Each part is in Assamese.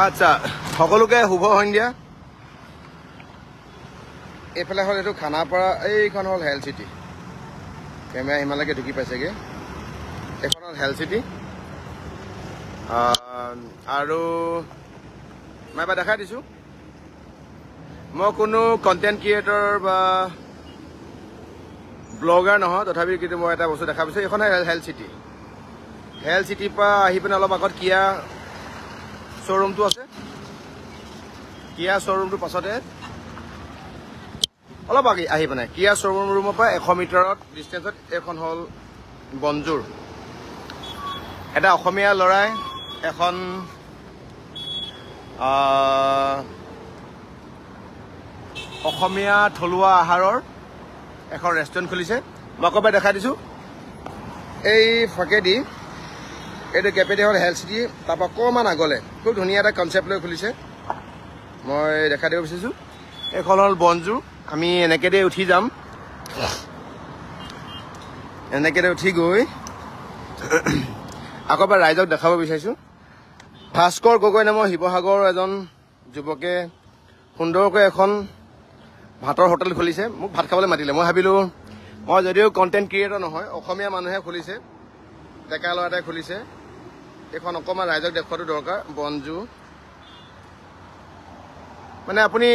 আচ্ছা সকলোকে শুভ সন্ধ্যা। এইফালে হ'ল এইটো খানাপাৰা, এইখন হ'ল হেল চিটি। কেমেৰা সিমানলৈকে ঢুকি পাইছেগৈ। এইখন হ'ল হেল চিটি। আৰু মই এবাৰ দেখাই দিছোঁ, মই কোনো কণ্টেণ্ট ক্ৰিয়েটৰ বা ব্লগাৰ নহয়, তথাপি কিন্তু মই এটা বস্তু দেখা পাইছোঁ। এইখন হেল চিটি। হেল চিটিৰ পৰা আহি পিনে অলপ আগত কিয়া শ্ব'ৰুমটো আছে। কিয়া শ্ব'ৰুমটোৰ পাছতে অলপ আহি পিনে কিয়া শ্ব'ৰুম ৰুমৰ পৰা 100 মিটাৰত ডিষ্টেঞ্চত এইখন হ'ল বনজুৰ। এটা অসমীয়া ল'ৰাই এখন অসমীয়া থলুৱা আহাৰৰ এখন ৰেষ্টুৰেণ্ট খুলিছে। মই আকৌ এবাৰ দেখাই দিছোঁ। এই ফাকেদি এইটো কেপেটি হ'ল হেল চিটি, তাৰপৰা অকণমান আগলৈ খুব ধুনীয়া এটা কনচেপ্ট লৈ খুলিছে। মই দেখাই দিব বিচাৰিছোঁ। এইখন হ'ল বনজুৰ। আমি এনেকেদে উঠি যাম, এনেকেদে উঠি গৈ আকৌ এবাৰ ৰাইজক দেখাব বিচাৰিছোঁ। ভাস্কৰ গগৈ নামৰ শিৱসাগৰৰ এজন যুৱকে সুন্দৰকৈ এখন ভাতৰ হোটেল খুলিছে। মোক ভাত খাবলৈ মাতিলে। মই ভাবিলোঁ মই যদিও কণ্টেণ্ট ক্ৰিয়েটৰ নহয়, অসমীয়া মানুহে খুলিছে, ডেকা ল'ৰা এটাই খুলিছে, এইখন অকণমান ৰাইজক দেখুৱাটো দৰকাৰ। বনজু মানে আপুনি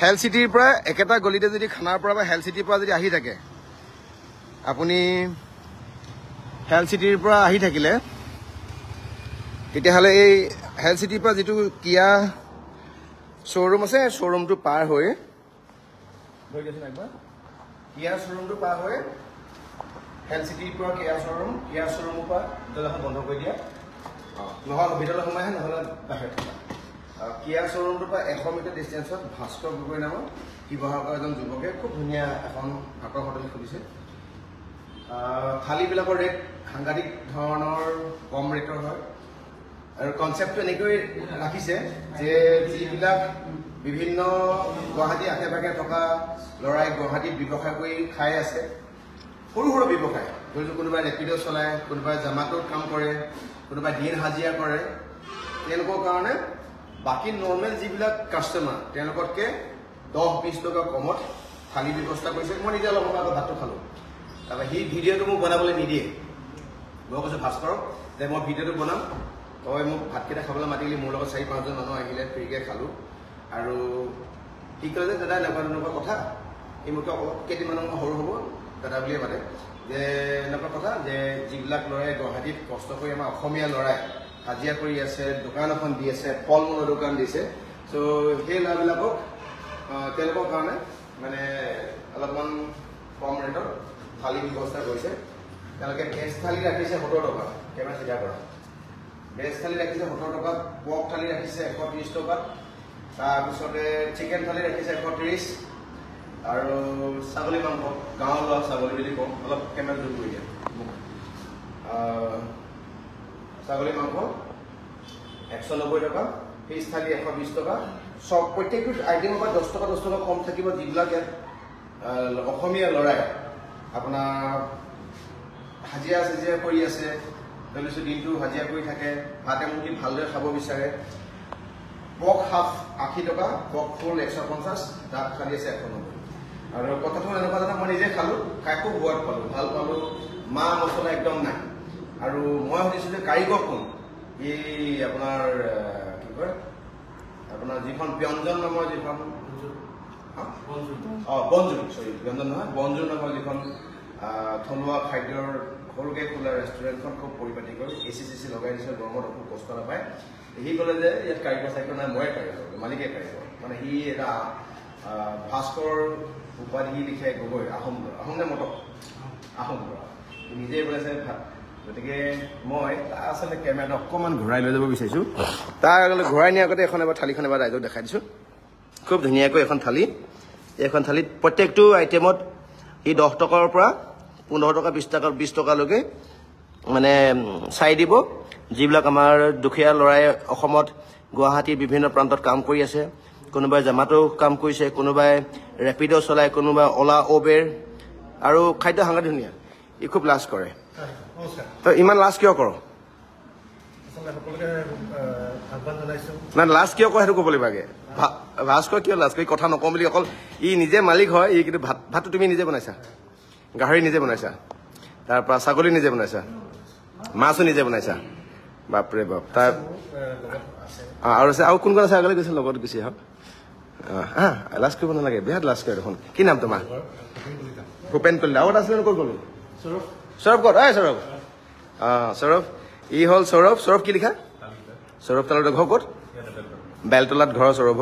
হেল চিটিৰ পৰা একেটা গলিতে যদি খানাৰ পৰা বা হেল চিটিৰ পৰা যদি আহি থাকে, আপুনি হেল চিটিৰ পৰা আহি থাকিলে তেতিয়াহ'লে এই হেল চিটিৰ পৰা যিটো কিয়া শ্ব'ৰুম আছে, শ্ব'ৰুমটো পাৰ হৈ কিয়া শ্ব'ৰুমটো পাৰ হৈ হেল চিটিৰ পৰা কিয়া শ্ব'ৰুমৰ পৰা দৰ্জাখন বন্ধ কৰি দিয়া, নহয় ভিতৰলৈ সোমাইহে, নহ'লে বাহিৰত কিয়া শ্ব'ৰুমটোৰ পৰা 100 মিটাৰ ডিষ্টেঞ্চত ভাস্কৰ গগৈ নামৰ শিৱসাগৰৰ এজন যুৱকে খুব ধুনীয়া এখন ভাতৰ হোটেল খুলিছে। থালিবিলাকৰ ৰেট সাংঘাতিক ধৰণৰ কম ৰেটৰ হয়। আৰু কনচেপ্টটো এনেকৈ ৰাখিছে যে যিবিলাক বিভিন্ন গুৱাহাটীৰ আশে পাশে থকা ল'ৰাই গুৱাহাটীত ব্যৱসায় কৰি খাই আছে, সৰু সৰু ব্যৱসায়, ধৰি লওক কোনোবাই ৰেপিড' চলায়, কোনোবাই জমাটোত কাম কৰে, কোনোবাই দিন হাজিৰা কৰে, তেওঁলোকৰ কাৰণে বাকী নৰ্মেল যিবিলাক কাষ্টমাৰ তেওঁলোকতকৈ 10-20 টকা কমত থালি ব্যৱস্থা কৰিছে। মই নিজে অলপ সময় আগত ভাতটো খালোঁ। তাৰপৰা সি ভিডিঅ'টো মোক বনাবলৈ নিদিয়ে। মই কৈছোঁ ভাস্কৰক যে মই ভিডিঅ'টো বনাম, তই মোক ভাতকেইটা খাবলৈ মাতিলি, মোৰ লগত 4-5জন মানুহ আহিলে, ফ্ৰীকৈ খালোঁ। আৰু সি ক'লে যে দাদা এনেকুৱা তেনেকুৱা কথা, সি মোতকৈ অলপ কেইদিনমানৰ সৰু হ'ব, দাদা বুলিয়ে মাতে, যে এনেকুৱা কথা যে যিবিলাক ল'ৰাই গুৱাহাটীত কষ্ট কৰি আমাৰ অসমীয়া ল'ৰাই হাজিৰা কৰি আছে, দোকান এখন দি আছে, ফল মূলৰ দোকান দিছে, চ' সেই ল'ৰাবিলাকক তেওঁলোকৰ কাৰণে মানে অলপমান কম ৰেটত থালি ব্যৱস্থা কৰিছে। তেওঁলোকে ভেজ থালি ৰাখিছে 70 টকা, কেমেৰা চিধা কৰা। ভেজ থালি ৰাখিছে 70 টকা, পৰ্ক থালি ৰাখিছে 130 টকা, তাৰপিছতে চিকেন থালি ৰাখিছে 130, আৰু ছাগলী মাংস, গাঁৱৰ লোৱা ছাগলী বুলি কওঁ, অলপ কেমেৰা জুম কৰি দিয়া। ছাগলী মাংস 190 টকা, ফিছ থালি 120 টকা। চব প্ৰত্যেকটো আইটেমৰ পৰা 10 টকা কম থাকিব। যিবিলাক ইয়াত অসমীয়া ল'ৰাই আপোনাৰ হাজিৰা চাজিৰা কৰি আছে, ধৰিছোঁ দিনটো হাজিৰা কৰি থাকে, ভাত এমুঠি ভালদৰে খাব বিচাৰে। পৰ্ক হাফ 80 টকা, পৰ্ক ফুল 150, ডাক খালি আছে 190। আৰু কথাটো এনেকুৱা ধৰণৰ, মই নিজে খালোঁ, খাই খুব সোৱাদ পালোঁ, ভাল পালোঁ, মা মছলা একদম নাই। আৰু মই সুধিছোঁ যে কাৰিকৰ কোন? এই আপোনাৰ কি কয়, আপোনাৰ যিখন ব্যঞ্জন নামৰ যিখন বনজুৰ, চৰি ব্যঞ্জন নহয়, বনজুৰ নামৰ যিখন থলুৱা খাদ্যৰ সৰুকৈ খোলা ৰেষ্টুৰেণ্টখন খুব পৰিপাটি কৰি AC লগাই দিছে, গৰমত খুব কষ্ট নাপায়। সি ক'লে যে ইয়াত কাৰিকৰ চাৰিকৰ নাই, ময়ে কাৰিকৰ, মালিকে কাৰিকৰ। মানে সি এটা ভাস্কৰ উপাধি লিখে গগৈ, আহোম নে মটক, আহোম নিজেই ওলাইছে ভাত। গতিকে মই তাৰ আচলতে কেমেৰাটো অকণমান ঘূৰাই লৈ যাব বিচাৰিছোঁ। তাৰ আগলৈ ঘূৰাই নিয়াৰ আগতে এখন এবাৰ থালিখন এবাৰ ৰাইজক দেখাই দিছোঁ। খুব ধুনীয়াকৈ এখন থালি। এইখন থালিত প্ৰত্যেকটো আইটেমত সি 10 টকাৰ পৰা 15 টকা, 20 টকালৈকে মানে চাই দিব। যিবিলাক আমাৰ দুখীয়া ল'ৰাই অসমত গুৱাহাটীৰ বিভিন্ন প্ৰান্তত কাম কৰি আছে, কোনোবাই জমাটো কাম কৰিছে, কোনোবাই ৰেপিড' চলায়, কোনোবাই অলা উবেৰ, আৰু খাদ্য সাংঘাতিক ধুনীয়া। ই খুব লাজ কৰে। তই ইমান লাজ কিয় কৰ? না লাষ্ট কিয় কয় সেইটো ক'ব লাগিব আগে ভাস্কৰ কিয় লাষ্ট কৰি কথা নকওঁ বুলি অকল ই নিজে মালিক হয় ই কিন্তু ভাতটো তুমি নিজে বনাইছা গাহৰি নিজে বনাইছা তাৰপৰা ছাগলী নিজে বনাইছা মাছো নিজে বনাইছা বাপৰে বাপ তাৰ আৰু আছে আৰু কোন কোন আছে আগলৈ গৈছে লগত গুচি আহক লাজ কৰিব নালাগে বিৰাট লাজ কৰে দেখোন কি নাম তোমাৰ ভূপেন কলিতা আৰু আছিলে ক'ত গ'লো সৌৰভ ক'ত সৌৰভ সৌৰভ ই হ'ল সৌৰভ কি লিখা সৌৰভ তালুকৰ ঘৰ ক'ত বেলতলাত ঘৰৰ সৌৰভ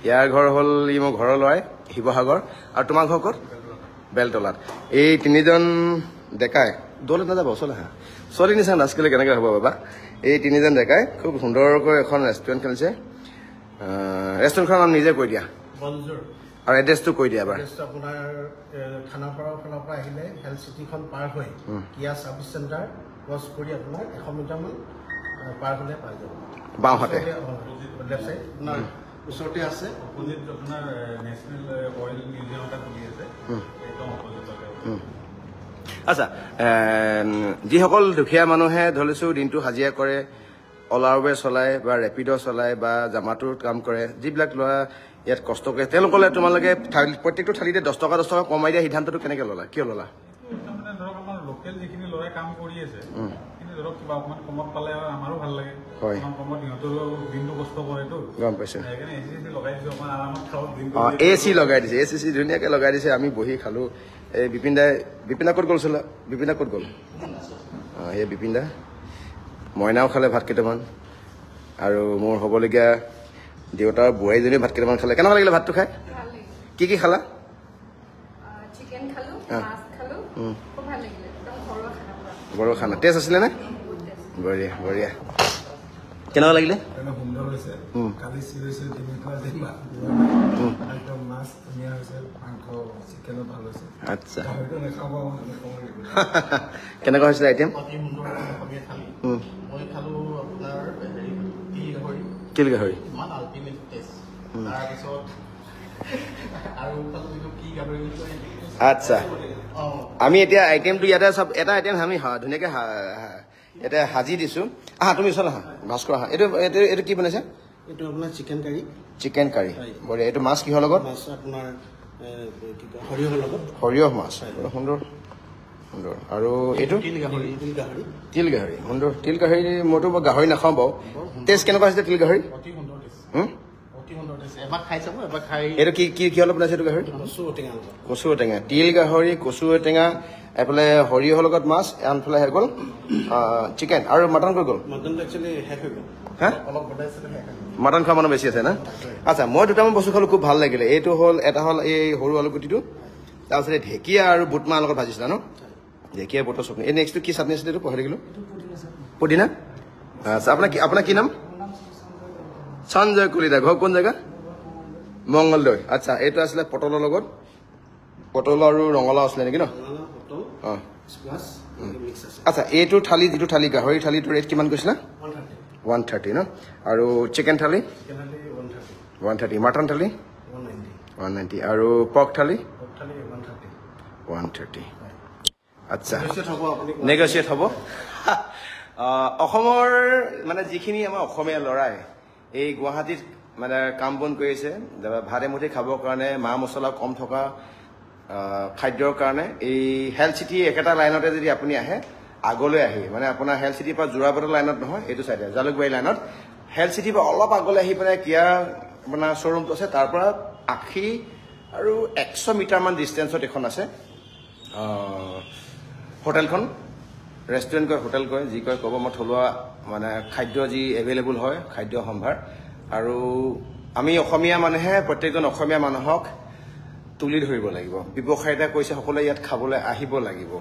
ইয়াৰ ঘৰ হ'ল ই মোৰ ঘৰৰ ল'ৰাই শিৱসাগৰ আৰু তোমাৰ ঘৰ ক'ত বেলতলাত এই তিনিজন ডেকাই দৌলত নাযাব ওচৰলৈ হা ছোৱালী নিচিনা নাচ কৰিলে কেনেকৈ হ'ব বাবা এই তিনিজন ডেকাই খুব সুন্দৰকৈ এখন ৰেষ্টুৰেণ্ট খুলিছে ৰেষ্টুৰেণ্টখনৰ নাম নিজে কৈ দিয়া আৰু এড্ৰেছটো কৈ দিয়া এবাৰ আপোনাৰ থানাপাৰাৰ ফালৰ পৰা আহিলে হেল্থ চিটিখন পাৰ হৈ কিয়া ছাৰ্ভিচ চেণ্টাৰ ক্ৰছ কৰি আপোনাৰ 100 মিটাৰমান পাৰ হ'লে পাই যাব বাওঁহাতে লেফ্ট চাইড আপোনাৰ ওচৰতে আছে অপোজিট আপোনাৰ নেশ্যনেল অইল মিউজিয়াম এটা খুলি আছে একদম অপোজিটতে আচ্ছা যিসকল দুখীয়া মানুহে ধৰিছোঁ দিনটো হাজিৰা কৰে অলা উবেৰ চলায় বা ৰেপিড' চলায় বা জামাটোৰ কাম কৰে যিবিলাক ল'ৰা ইয়াত কষ্ট কৰে তেওঁলোকলৈ তোমালোকে প্ৰত্যেকটো থালিতে 10 টকা কমাই দিয়া সিদ্ধান্তটো কেনেকৈ ল'লা কিয় ল'লা মানে ধৰক আমাৰ লোকেল যিখিনি ল'ৰাই কাম কৰি আছে কিন্তু ধৰক কিবা অকণমান কমত পালে আমাৰো ভাল লাগে অকণমান কমত সিহঁতৰো দিনটো কষ্ট কৰেতো গম পাইছোঁ সেইকাৰণে এচি লগাই দিছোঁ অকণমান আৰামত খাওঁ দিনটো এচি লগাই দিছে এচি ধুনীয়াকৈ লগাই দিছে আমি বহি খালোঁ এই বিপিনা ক'ত গ'ল চলা বিপিনা ক'ত গ'ল এই বিপিন দা মইনাও খালে ভাত কেইটামান আৰু মোৰ হ'বলগীয়া দেউতাৰ বোৱাৰীজনীও ভাত কেইটামান খালে কেনেকুৱা লাগিলে ভাতটো খাই কি খালা চিকেন খালো মাছ খালো খুব ভাল লাগিলে একদম ঘৰুৱা খানা ঘৰুৱা খানা টেষ্ট আছিলে নে বঢ়িয়া বঢ়িয়া কেনেকুৱা লাগিলে সুন্দৰ হৈছে কালি চিৰিছে একদম মাছ ধুনীয়া হৈছে মাংস চিকেনো ভাল হৈছে আচ্ছা গাহৰিটো নাখাব কেনেকুৱা হৈছিলে আইটেম অতি সুন্দৰ অসমীয়া থালি মই খালো আপোনাৰ তিল গাহৰি ইমান আল্টিমেট টেষ্ট তাৰপিছত আৰু খালো এইটো কি গাহৰি বুলি কয় আচ্ছা আমি এতিয়া আইটেমটো ইয়াতে চব এটা আইটেম আমি ধুনীয়াকৈ এটা সাজি দিছোঁ তুমি ওচৰত আহা ভাস্কৰ আহা এইটো কি বনাইছা এইটো আপোনাৰ চিকেন কাৰী বঢ়িয়া এইটো মাছ কিহৰ লগত মাছ আপোনাৰ সৰিয়হৰ লগত সৰিয়হ মাছ সুন্দৰ সুন্দৰ আৰু এইটো তিল গাহৰি সুন্দৰ তিল গাহৰি মইতো গাহৰি নাখাওঁ বাৰু টেষ্ট কেনেকুৱা হৈছে তিল গাহৰি অতি সুন্দৰ টেষ্ট এবাৰ খাই চাব এবাৰ খাই এইটো কি অলপ বনাইছে এইটো গাহৰি কচু টেঙা তিল গাহৰি কচু টেঙা এফালে সৰিয়হৰ লগত মাছ আনফালে হৈ গ'ল চিকেন আৰু মাটন কৈ গ'ল মটনটো একচুৱেলি শেষ হৈ গ'ল হা অলপ বনাইছিলে শেষ হৈ গ'ল মাটন খোৱা মানুহ বেছি আছে না আচ্ছা মই দুটামান বস্তু খালোঁ খুব ভাল লাগিলে এইটো হ'ল এটা হ'ল এই সৰু আলুগুটিটো তাৰপিছত ঢেকীয়া আৰু বুট মাহৰ লগত ভাজিছিলা ন ঢেকীয়া বুটৰ চাটনি এই নেক্সটটো কি চাটনি আছিলে এইটো পাহৰি থাকিলোঁ পুদিনা আচ্ছা আপোনাৰ কি নাম সঞ্জয় কলিতা ঘৰ কোন জেগা মংগলদৈ আচ্ছা এইটো আছিলে পটলৰ লগত পটল আৰু ৰঙালাও আছিলে নেকি ন অঁ আচ্ছা এইটো থালি যিটো থালি গাহৰি থালিটো ৰেট কিমান কৈছিলা 130 ন আৰু চিকেন থালি 130 মাটন থালি 190 আৰু পৰ্ক থালি 130 আচ্ছা নেগচিয়েট হ'ব অসমৰ মানে যিখিনি আমাৰ অসমীয়া ল'ৰাই এই গুৱাহাটীত মানে কাম বন কৰি আছে ভাত এমুঠি খাবৰ কাৰণে মা মছলা কম থকা খাদ্যৰ কাৰণে এই হেল্থ চিটি একেটা লাইনতে যদি আপুনি আহে আগলৈ আহি মানে আপোনাৰ হেল্থ চিটিৰ পৰা যোৰাবাটৰ লাইনত নহয় এইটো চাইডে জালুকবাৰী লাইনত হেল্থ চিটিৰ পৰা অলপ আগলৈ আহি পেলাই কিয়া আপোনাৰ শ্ব'ৰুমটো আছে তাৰ পৰা 80 আৰু 100 মিটাৰমান ডিষ্টেঞ্চত এখন আছে হোটেলখন ৰেষ্টুৰেণ্ট কয় হোটেল কয় যি কয় ক'ব মই থলুৱা মানে খাদ্য যি এভেইলেবল হয় খাদ্য সম্ভাৰ আৰু আমি অসমীয়া মানুহে প্ৰত্যেকজন অসমীয়া মানুহক তুলি ধৰিব লাগিব ব্যৱসায় এটা কৰিছে সকলোৱে ইয়াত খাবলৈ আহিব লাগিব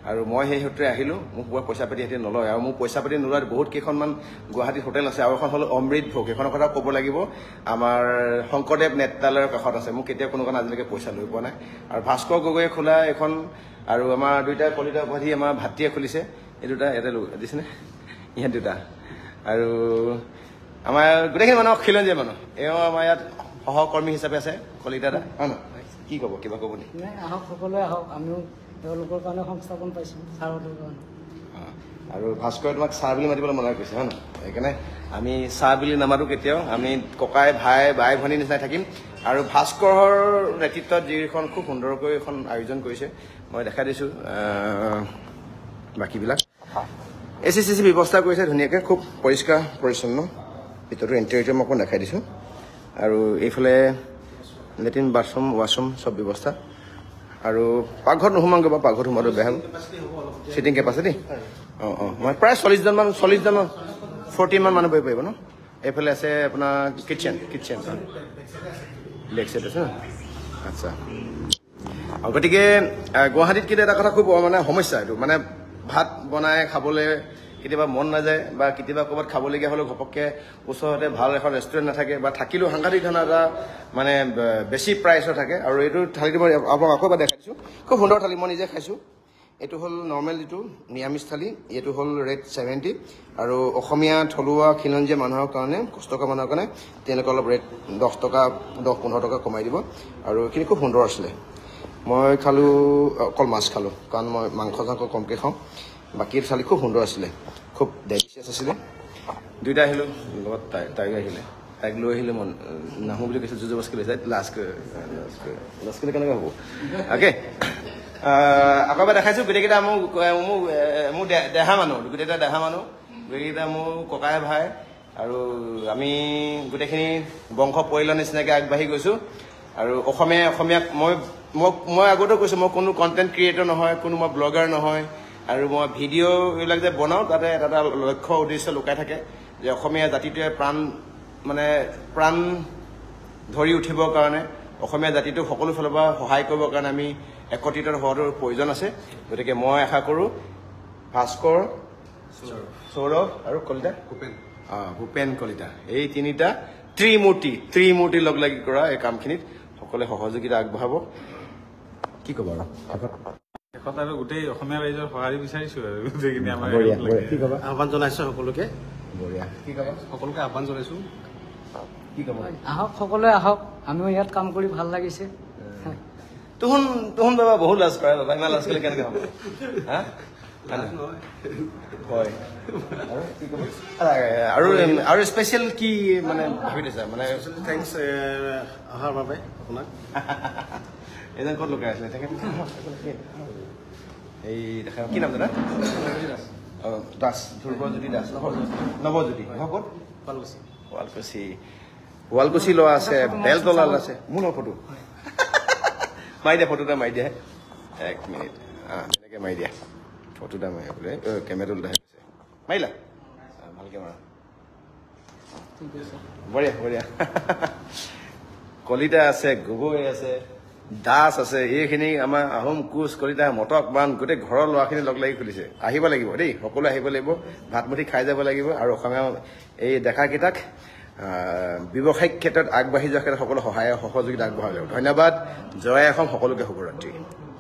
আৰু মই সেই সূত্ৰে আহিলোঁ মোক বৰ পইচা পাতি সিহঁতে নলয় আৰু মোক পইচা পাতি নোলোৱাত বহুত কেইখনমান গুৱাহাটীত হোটেল আছে আৰু এখন হ'ল অমৃত ভোগ সেইখনৰ কথা ক'ব লাগিব আমাৰ শংকৰদেৱ নেত্ৰালয়ৰ কাষত আছে মোক কেতিয়াও কোনো কাৰণে আজিলৈকে পইচা লৈ পোৱা নাই আৰু ভাস্কৰ গগৈয়ে খোলা এখন আৰু আমাৰ দুইটা কলিতা উপাধি আমাৰ ভাতৃয়ে খুলিছে এই দুটা ইয়াতে দিছেনে ইহঁত দুটা আৰু আমাৰ গোটেইখিনি মানুহ খিলঞ্জীয়া মানুহ এওঁ আমাৰ ইয়াত সহকৰ্মী হিচাপে আছে কলিতা দা হয় ন কি ক'ব কিবা ক'ব নেকি আহক সকলোৱে আহক আমিও তেওঁলোকৰ কাৰণে সংস্থাপন পাইছোঁ ছাৰহঁতৰ কাৰণে আৰু ভাস্কৰে তোমাক ছাৰ বুলি মাতিবলৈ মনত কৰিছে হয় নহয় সেইকাৰণে আমি ছাৰ বুলি নামাতো কেতিয়াও আমি ককাই ভাই বাই ভনী নিচিনাই থাকিম আৰু ভাস্কৰৰ নেতৃত্বত যিখন খুব সুন্দৰকৈ এখন আয়োজন কৰিছে মই দেখাই দিছোঁ বাকীবিলাক AC ব্যৱস্থা কৰিছে ধুনীয়াকৈ খুব পৰিষ্কাৰ পৰিচ্ছন্ন ভিতৰতো ইণ্টেৰিয়ৰ মই অকণ দেখাই দিছোঁ আৰু এইফালে লেট্ৰিন বাথৰুম ৱাছৰুম চব ব্যৱস্থা আৰু পাকঘৰত নোসোমাওঁগৈ বাৰু পাকঘৰত সোমোৱাটো বেয়া হ'ল চিটিং কেপাচিটি অঁ মই প্ৰায় 40জন 40 মান মানুহ বহিব পাৰিব ন এইফালে আছে আপোনাৰ কিটচেন লেগ চাইড আছে আচ্ছা গতিকে গুৱাহাটীত কিন্তু এটা কথা খুব মানে সমস্যা এইটো মানে ভাত বনাই খাবলৈ কেতিয়াবা মন নাযায় বা কেতিয়াবা ক'ৰবাত খাবলগীয়া হ'লেও ঘপককৈ ওচৰতে ভাল এখন ৰেষ্টুৰেণ্ট নাথাকে বা থাকিলেও সাংঘাতিক ধৰণৰ এটা মানে বেছি প্ৰাইচৰ থাকে আৰু এইটো থালিটো মই আপোনাক আকৌ এবাৰ দেখাই দিছোঁ খুব সুন্দৰ থালি মই নিজে খাইছোঁ এইটো হ'ল নৰ্মেল যিটো নিৰামিষ থালি এইটো হ'ল ৰেট 70 আৰু অসমীয়া থলুৱা খিলঞ্জীয়া মানুহৰ কাৰণে কষ্টকৰ মানুহৰ কাৰণে তেওঁলোকে অলপ ৰেট 10 টকা 10-15 টকা কমাই দিব আৰু এইখিনি খুব সুন্দৰ আছিলে মই খালোঁ অকল মাছ খালোঁ কাৰণ মই মাংস কমকৈ খাওঁ বাকী থালি খুব সুন্দৰ আছিলে খুব ডেলিচিয়াছ আছিলে দুইটা আহিলোঁ লগত তাইও আহিলে তাইক লৈ আহিলে মন নাহোঁ বুলি কৈছে জুজুবাস্কি লৈ যায় লাষ্টলৈ কেনেকৈ হ'ব অ'কে আকৌ এবাৰ দেখাইছোঁ গোটেইকেইটা মোৰ দেহা মানুহ গোটেইকেইটা দেহা মানুহ গোটেইকেইটা মোৰ ককাই ভাই আৰু আমি গোটেইখিনি বংশ পৰিয়ালৰ নিচিনাকৈ আগবাঢ়ি গৈছোঁ আৰু অসমীয়াক মই আগতেও কৈছোঁ মই কোনো কণ্টেণ্ট ক্ৰিয়েটৰ নহয় কোনো মই ব্লগাৰ নহয় আৰু মই ভিডিঅ' এইবিলাক যে বনাওঁ তাতে এটা লক্ষ্য উদ্দেশ্য লুকাই থাকে যে অসমীয়া জাতিটোৱে প্ৰাণ ধৰি উঠিবৰ কাৰণে অসমীয়া জাতিটোক সকলো ফালৰ পৰা সহায় কৰিবৰ কাৰণে আমি একত্ৰিত হোৱাটোৰ প্ৰয়োজন আছে গতিকে মই আশা কৰোঁ ভাস্কৰ সৌৰভ আৰু কলিতা ভূপেন কলিতা এই তিনিটা ত্ৰিমূৰ্তি লগ লাগি কৰা এই কামখিনিত সকলোৱে সহযোগিতা আগবঢ়াব কি ক'ব আৰু শেষত আৰু গোটেই অসমীয়া ৰাইজৰ সঁহাৰি বিচাৰিছোঁ আৰু গোটেইখিনি আমাৰ কি ক'বা আহ্বান জনাইছোঁ সকলোকে বঢ়িয়া কি ক'বা সকলোকে আহ্বান জনাইছোঁ কি ক'ব আহক সকলোৱে আহক আমিও ইয়াত কাম কৰি ভাল লাগিছে তুহুন বাবা বহুত লাজ কৰে বাবা ইমান লাজ কৰিলে কেনেকৈ হ'ব হা হয় আৰু স্পেচিয়েল কি মানে ভাবি দিছা মানে থেংকছ অহাৰ বাবে আপোনাক এজন ক'ত লুকাই আছিলে তেখেত এই দেখা কি নাম দাদা দাস ধ্ৰুৱজ্যোতি দাস নৱজ্যোতি ক'ত শুৱালকুছি লোৱা আছে বেলতলাল আছে মোৰ ফটো মাৰি দিয়া ফটোটা মাৰি দিয়া 1 মিনিট তেনেকৈ মাৰি দিয়া ফটোটা মাৰি বোলে কেমেৰাটো দেখা গৈছে মাৰিলা ভালকৈ মাৰা বঢ়িয়া কলিতা আছে গগৈ আছে দাস আছে এইখিনি আমাৰ আহোম কোচ কলিতা মটক বান গোটেই ঘৰৰ ল'ৰাখিনি লগ লাগি খুলিছে আহিব লাগিব দেই সকলোৱে আহিব লাগিব ভাত মুঠি খাই যাব লাগিব আৰু অসমীয়া এই ডেকাকেইটাক ব্যৱসায়িক ক্ষেত্ৰত আগবাঢ়ি যোৱাৰ ক্ষেত্ৰত সকলো সহায় সহযোগিতা আগবঢ়াব লাগিব ধন্যবাদ জয় অসম সকলোকে শুভৰাত্ৰি